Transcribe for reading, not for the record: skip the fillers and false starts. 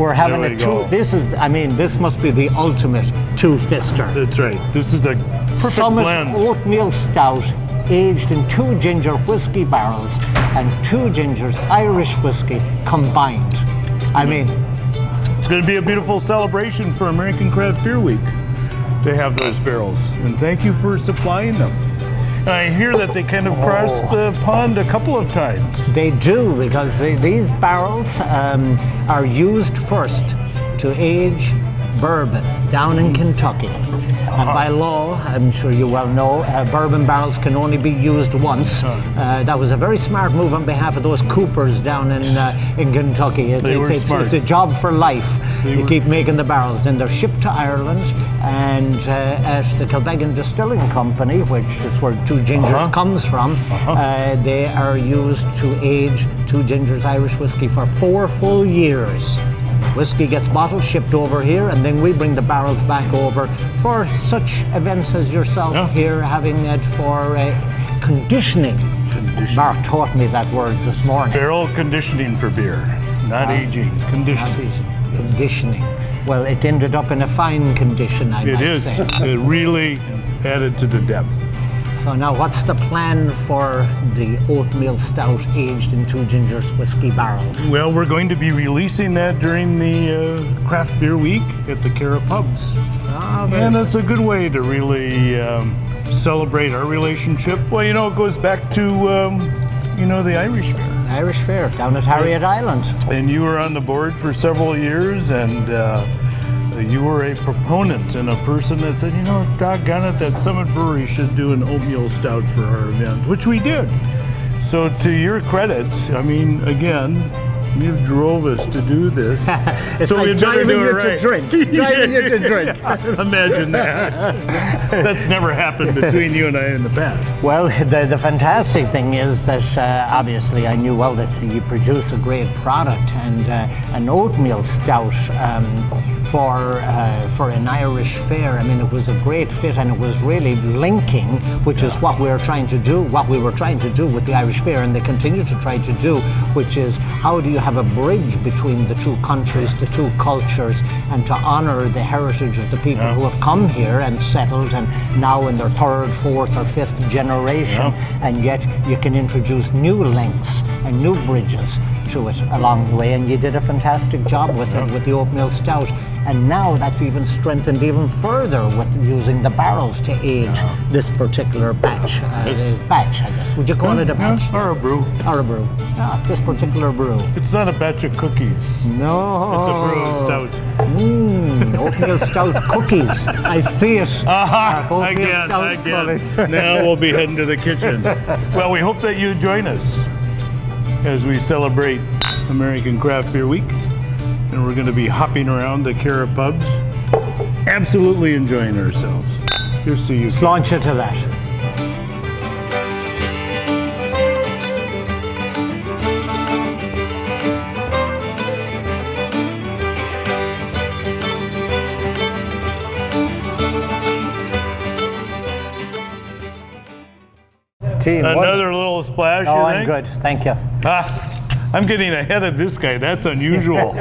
We're having a two. This is, I mean, this must be the ultimate two-fister. That's right. This is a perfect Summit blend. Oatmeal Stout, aged in 2 ginger whiskey barrels and 2 gingers Irish whiskey combined. I mean, it's going to be a beautiful celebration for American Craft Beer Week to have those barrels. And thank you for supplying them. And I hear that they kind of crossed the pond a couple of times. they do, because these barrels are used first to age bourbon down in Kentucky. And by law, I'm sure you well know, bourbon barrels can only be used once. That was a very smart move on behalf of those coopers down in Kentucky. It's a job for life. You keep making the barrels. Then they're shipped to Ireland, and at the Kilbeggan Distilling Company, which is where 2 Gingers comes from, they are used to age 2 Gingers Irish whiskey for 4 full years. Whiskey gets bottled, shipped over here, and then we bring the barrels back over for such events as yourself here, having it for conditioning. Mark taught me that word this morning. Barrel conditioning for beer, not aging, conditioning. Conditioning. Well, it ended up in a fine condition, I might say. It really added to the depth. So now what's the plan for the Oatmeal Stout aged in 2 Gingers whiskey barrels? Well, we're going to be releasing that during the Craft Beer Week at the Cara Pubs. And it's a good way to really celebrate our relationship. Well, you know, it goes back to, you know, the Irish Fair. Irish Fair down at Harriet Island. And you were on the board for several years, and you were a proponent and a person that said, you know, doggone it, that Summit Brewery should do an oatmeal stout for our event, which we did. So to your credit, I mean, again, you drove us to do this. It's so like we'd better driving do it you right. to drink. Driving you to drink. Imagine that. That's never happened between you and I in the past. Well, the fantastic thing is that obviously I knew well that you produce a great product, and an oatmeal stout for an Irish fair. I mean, it was a great fit, and it was really linking, which is what we were trying to do. What we were trying to do with the Irish Fair, and they continue to try to do, which is how do you have a bridge between the 2 countries, the 2 cultures, and to honor the heritage of the people who have come here and settled, and now in their 3rd, 4th, or 5th generation, and yet you can introduce new links and new bridges to it along the way, and you did a fantastic job with it, with the Oatmeal Stout. And now that's even strengthened even further with using the barrels to age this particular batch. Batch, I guess. Would you call it a batch? Or a brew. Or a brew. Yeah, this particular brew. It's not a batch of cookies. No. It's a brew stout. Oatmeal Stout cookies. I see it. Again. Now we'll be heading to the kitchen. Well, we hope that you join us as we celebrate American Craft Beer Week. And we're going to be hopping around the Cara Pubs, absolutely enjoying ourselves. Here's to you. Let's launch into that. Team, another little splash. Oh, I'm good. Thank you. I'm getting ahead of this guy. That's unusual.